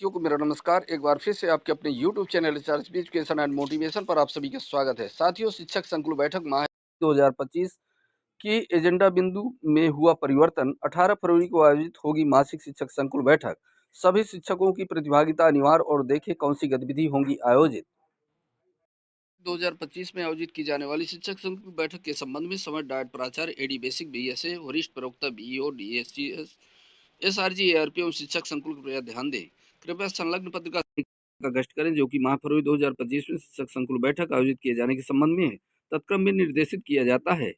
साथियों को मेरा नमस्कार। एक बार फिर से आपके अपने YouTube channel research education and motivation पर आप सभी का स्वागत है। साथियों, शिक्षक संकुल बैठक माह 2025 की एजेंडा बिंदु में हुआ परिवर्तन। 18 फरवरी को आयोजित होगी मासिक शिक्षक संकुल बैठक। सभी शिक्षकों की प्रतिभागिता अनिवार्य और देखें कौन सी गतिविधि होंगी आयोजित। 2025 में आयोजित की जाने वाली शिक्षक संकुल बैठक के संबंध में समय डायट प्राचार्य एडी बेसिक बीएसए वरिष्ठ प्रवक्ता बीईओ डीएसटीएस एसआरजी एआरपी एवं शिक्षक संकुल पर ध्यान दें। कृपया संलग्न पत्रिका का गश्त करें जो कि माह फरवरी 2025 में शिक्षक संकुल बैठक आयोजित किए जाने के संबंध में है। तत्क्रम में निर्देशित किया जाता है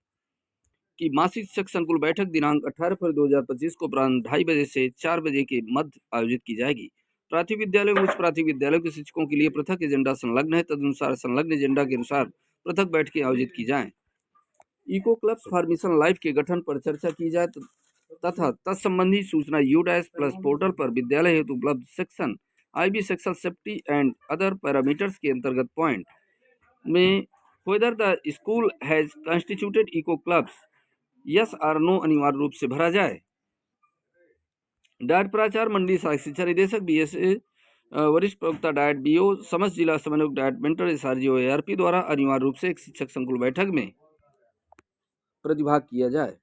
कि मासिक शिक्षक संकुल बैठक दिनांक 18 फरवरी 2025 को अपराह्न 2:30 बजे से 4 बजे के मध्य आयोजित की जाएगी। प्राथमिक विद्यालय और उच्च प्राथमिक विद्यालयों के शिक्षकों के लिए पृथक एजेंडा संलग्न है। तदनुसार संलग्न एजेंडा के अनुसार पृथक बैठकें आयोजित की जाएं। Eco clubs for Mission Life के गठन पर चर्चा की जाए तथा तत्संबंधी सूचना यूडैश प्लस पोर्टल पर विद्यालय हेतु उपलब्ध section IB section safety and other parameters के अंतर्गत पॉइंट में whether the school has constituted eco clubs yes और नो अनिवार्य रूप से भरा जाए। डायट प्राचार्य मंडली सहायक शिक्षा निदेशक बीएसए वरिष्ठ प्रवक्ता डायट बीओ समस्त जिला समन्वयक डायट मेंटर एसआरजीओ एआरपी द्वारा अनिवार्य रूप से एक शिक्षक संकुल बैठक में प्रतिभाग किया जाए।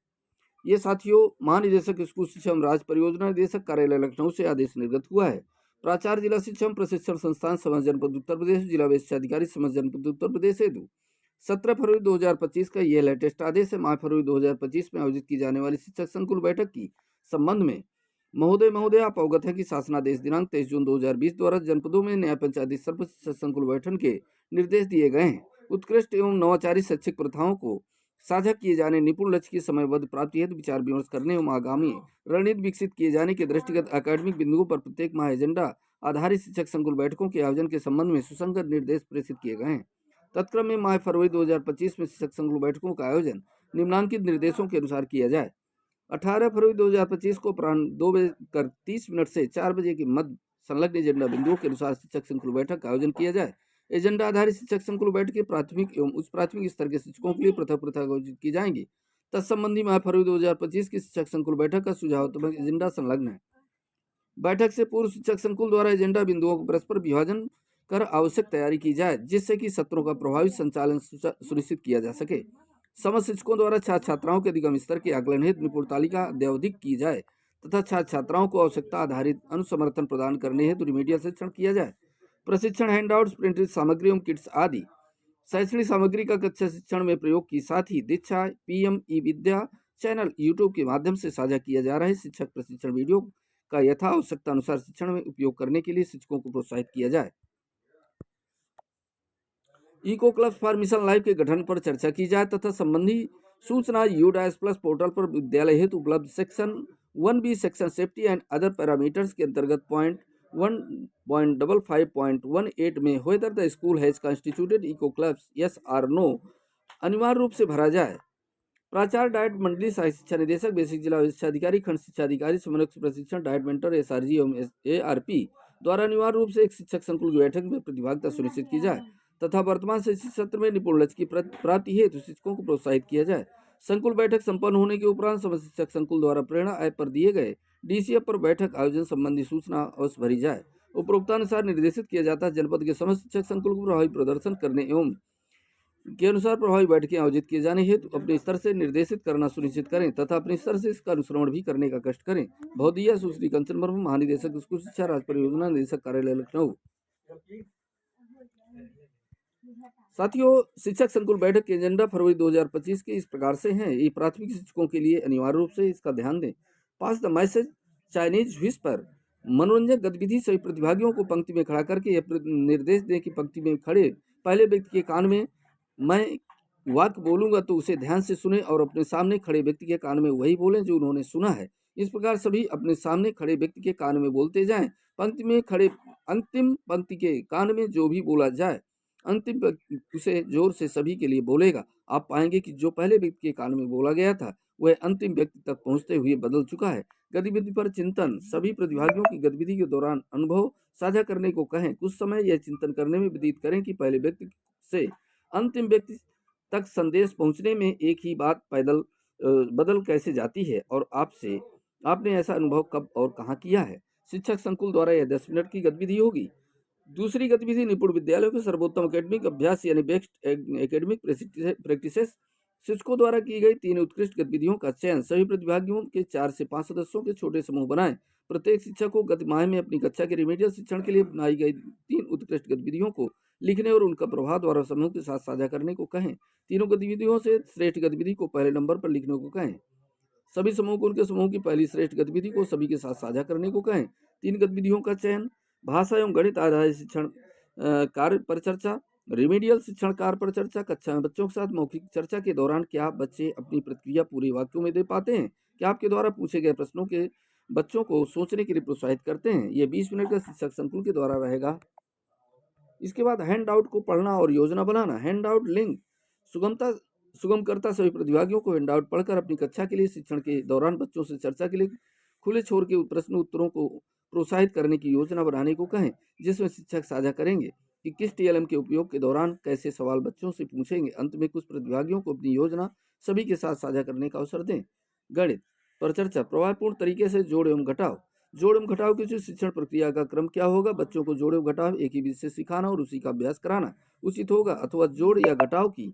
ये साथियों महानिदेशक स्कूल शिक्षा एवं राज्य परियोजना निदेशक कार्यालय लखनऊ से आदेश निर्गत हुआ है। प्राचार्य जिला शिक्षा एवं प्रशिक्षण संस्थान समस्त जनपद उत्तर प्रदेश जिला शिक्षा अधिकारी समस्त जनपद उत्तर प्रदेश हेतु 17 फरवरी 2025 का यह लेटेस्ट आदेश है। माह फरवरी 2025 में आयोजित की जाने वाली शिक्षक संकुल बैठक की संबंध में महोदय आप अवगत है कि शासनादेश दिनांक 23 जून 2020 द्वारा जनपदों में न्याय पंचायती स्तर पर शिक्षक संकुल बैठक के निर्देश दिए गए हैं। उत्कृष्ट एवं नवाचारी शैक्षिक प्रथाओं को साझा किए जाने, निपुण लक्ष्य की समयबद्ध प्राप्ति हेतु विचार विमर्श करने एवं आगामी रणनीति विकसित किए जाने के दृष्टिगत एकेडमिक बिंदुओं पर प्रत्येक माह एजेंडा आधारित शिक्षक संकुल बैठकों के आयोजन के संबंध में सुसंगत निर्देश प्रेषित किए गए हैं। तत्क्रम में माह फरवरी 2025 में शिक्षक संकुल बैठकों का आयोजन निम्नांकित निर्देशों के अनुसार किया जाए। 18 फरवरी 2025 को अपराह्न 2:30 से 4 बजे के मध्य संलग्न एजेंडा बिंदुओं के अनुसार शिक्षक संकुल बैठक का आयोजन किया जाए। एजेंडा आधारित शिक्षक संकुल बैठकें प्राथमिक एवं उच्च प्राथमिक स्तर के शिक्षकों के लिए पृथक पृथक आयोजित की जाएंगी। तत्संबंधी माह फरवरी 2025 की शिक्षक संकुल बैठक का सुझावात्मक एजेंडा संलग्न है। बैठक से पूर्व शिक्षक संकुल द्वारा एजेंडा बिंदुओं को परस्पर विभाजन कर आवश्यक तैयारी की जाए जिससे कि सत्रों का प्रभावी संचालन सुनिश्चित किया जा सके। समस्त शिक्षकों द्वारा छात्र छात्राओं के अधिगम स्तर के आकलन हेतु निपुण तालिका अद्यावधिक की जाए तथा छात्र छात्राओं को आवश्यकता आधारित अनुसमर्थन प्रदान करने हेतु रिमीडियल शिक्षण किया जाए। प्रशिक्षण हैंडआउट्स प्रिंटेड सामग्री एवं किट्स आदि शैक्षणिक सामग्री का कक्षा शिक्षण में प्रयोग की साथ ही दीक्षा पीएम ई विद्या चैनल यूट्यूब के माध्यम से साझा किया जा रहा है। शिक्षक प्रशिक्षण वीडियो का यथा आवश्यकता अनुसार शिक्षण में उपयोग करने के लिए शिक्षकों को प्रोत्साहित किया जाए। Eco club for Mission Life के गठन पर चर्चा की जाए तथा संबंधी सूचना यूडैश प्लस पोर्टल पर विद्यालय हेतु उपलब्ध section 1B section safety and other parameters के अंतर्गत पॉइंट 1.55.18 में whether the school has constituted eco clubs yes और नो अनिवार्य रूप से भरा जाए। प्राचार्य डायट मंडली सहायक शिक्षा निदेशक बेसिक जिला शिक्षा अधिकारी खंड शिक्षा अधिकारी समन्वयक प्रशिक्षण डायट मेंटर एसआरजी एवं एआरपी द्वारा अनिवार्य रूप से एक शिक्षक संकुल की बैठक में प्रतिभागिता सुनिश्चित की जाए तथा वर्तमान शैक्षिक सत्र में निपुण लक्ष्य की प्राप्ति हेतु शिक्षकों को प्रोत्साहित किया जाए। संकुल बैठक संपन्न होने के उपरांत समस्त शिक्षक संकुल द्वारा प्रेरणा ऐप पर दिए गए डीसीएफ पर बैठक आयोजन संबंधी सूचना अवश्य भरी जाए। उपरोक्तानुसार निर्देशित किया जाता है जनपद के समस्त शिक्षक संकुल को प्रभावी प्रदर्शन करने एवं के अनुसार प्रभावी बैठकें आयोजित किए जाने हेतु अपने स्तर से निर्देशित करना सुनिश्चित करें तथा अपने स्तर से इसका अनुश्रवण भी करने का कष्ट करें। भौदिया सुश्री कंचन वर्मा महानिदेशक स्कूल शिक्षा राज्य परियोजना निदेशक कार्यालय लखनऊ। साथियों, शिक्षक संकुल बैठक के एजेंडा फरवरी 2025 के इस प्रकार से हैं। ये प्राथमिक शिक्षकों के लिए अनिवार्य रूप से इसका ध्यान दें। पास द मैसेज चाइनीज व्हिस्पर मनोरंजक गतिविधि सभी प्रतिभागियों को पंक्ति में खड़ा करके यह निर्देश दें कि पंक्ति में खड़े पहले व्यक्ति के कान में मैं वाक्य बोलूंगा तो उसे ध्यान से सुने और अपने सामने खड़े व्यक्ति के कान में वही बोलें जो उन्होंने सुना है। इस प्रकार सभी अपने सामने खड़े व्यक्ति के कान में बोलते जाएं। पंक्ति में खड़े अंतिम पंक्ति के कान में जो भी बोला जाए अंतिम उसे जोर से सभी के लिए बोलेगा। आप पाएंगे कि जो पहले व्यक्ति के कान में बोला गया था वह अंतिम व्यक्ति तक पहुंचते हुए बदल चुका है। गतिविधि पर चिंतन सभी प्रतिभागियों की गतिविधि के दौरान अनुभव साझा करने को कहें। कुछ समय यह चिंतन करने में व्यतीत करें कि पहले व्यक्ति से अंतिम व्यक्ति तक संदेश पहुंचने में एक ही बात बदल कैसे जाती है और आपने ऐसा अनुभव कब और कहाँ किया है। शिक्षक संकुल द्वारा यह 10 मिनट की गतिविधि होगी। दूसरी गतिविधि निपुण विद्यालयों के सर्वोत्तम एकेडमिक अभ्यास यानी बेस्ट एकेडमिक प्रैक्टिसेस। शिक्षकों द्वारा की गई 3 उत्कृष्ट गतिविधियों का चयन। सभी प्रतिभागियों के 4 से 5 सदस्यों के छोटे समूह बनाएं। प्रत्येक शिक्षक को गत माह में अपनी कक्षा के रिमेडियल शिक्षण के लिए बनाई गई 3 उत्कृष्ट गतिविधियों को लिखने और उनका प्रभाव द्वारा समूह के साथ साझा करने को कहें। तीनों गतिविधियों से श्रेष्ठ गतिविधि को पहले नंबर पर लिखने को कहें। सभी समूह को उनके समूह की पहली श्रेष्ठ गतिविधि को सभी के साथ साझा करने को कहें। 3 गतिविधियों का चयन। भाषा एवं गणित आधारित शिक्षण कार्य पर चर्चा। रिमेडियल शिक्षण कार्य पर चर्चा। कक्षा में बच्चों के साथ मौखिक चर्चा के दौरान क्या बच्चे अपनी प्रतिक्रिया पूरे वाक्यों में दे पाते हैं? क्या आपके द्वारा पूछे गए प्रश्नों के बच्चों को सोचने के लिए प्रोत्साहित करते हैं? ये 20 मिनट का शिक्षक संकुल के द्वारा रहेगा। इसके बाद हैंड आउट को पढ़ना और योजना बनाना। हैंड आउट लिंक सुगम करता सभी प्रतिभागियों को हैंड आउट पढ़कर अपनी कक्षा के लिए शिक्षण के दौरान बच्चों से चर्चा के लिए खुले छोर के प्रश्न उत्तरों को प्रोत्साहित करने की योजना बनाने को कहें, जिसमें शिक्षक साझा करेंगे कि किस टीएलएम के उपयोग के दौरान कैसे सवाल बच्चों से पूछेंगे। अंत में कुछ प्रतिभागियों को अपनी योजना सभी के साथ साझा करने का अवसर दें। गणित पर चर्चा। प्रभावपूर्ण तरीके से जोड़ एवं घटाव। जोड़ एवं घटाव की उचित शिक्षण प्रक्रिया का क्रम क्या होगा? बच्चों को जोड़ एवं घटाव एक ही विषय से सिखाना और उसी का अभ्यास कराना उचित होगा, अथवा जोड़ या घटाव की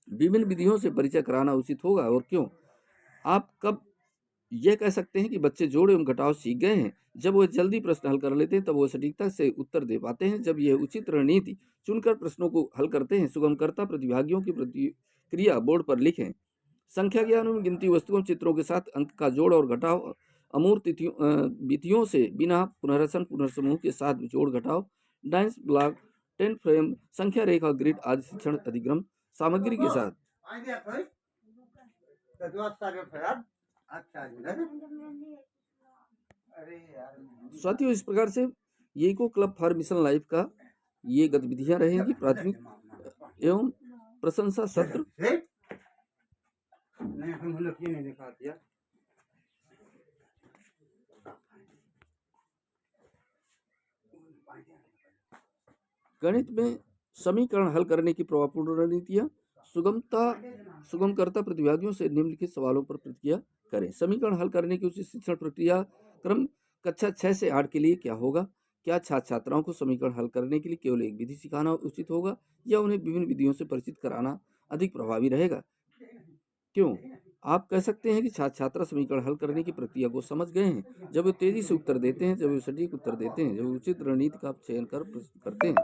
विभिन्न विधियों से परिचय कराना उचित होगा, और क्यों? आप कब यह कह सकते हैं कि बच्चे जोड़ एवं घटाव सीख गए हैं? जब वो जल्दी प्रश्न हल कर लेते हैं, तब वो सटीकता से उत्तर दे पाते हैं। जब यह उचित रणनीति चुनकर प्रश्नों को हल करते हैं। सुगमकर्ता प्रतिभागियों की प्रतिक्रिया बोर्ड पर लिखें। संख्या ज्ञान में गिनती वस्तुओं चित्रों के साथ अंक का जोड़ और घटाव। अमूर्त विधियों से बिना पुनर्रचन पुनर्समूह के साथ जोड़ घटाव। डाइस ब्लॉक 10 फ्रेम संख्या रेखा ग्रिड आदि शिक्षण अधिगम सामग्री के साथ। साथियों, इस प्रकार से ये eco club for Mission Life का ये गतिविधियां रहेंगी। प्राथमिक एवं प्रशंसा सत्र। गणित में समीकरण हल करने की प्रभावपूर्ण रणनीतियां। सुगमकर्ता प्रतिभागियों से निम्नलिखित सवालों पर प्रतिक्रिया करें। समीकरण हल करने की उचित शिक्षण प्रक्रिया क्रम कक्षा 6 से 8 के लिए क्या होगा? क्या छात्र छात्राओं को समीकरण हल करने के लिए केवल एक विधि सिखाना उचित होगा, या उन्हें विभिन्न विधियों से परिचित कराना अधिक प्रभावी रहेगा? क्यों? आप कह सकते हैं कि छात्र छात्रा समीकरण हल करने की प्रक्रिया को समझ गए हैं जब वे तेजी से उत्तर देते हैं, जब वे सटीक उत्तर देते हैं, जब वे उचित रणनीति का चयन कर करते हैं।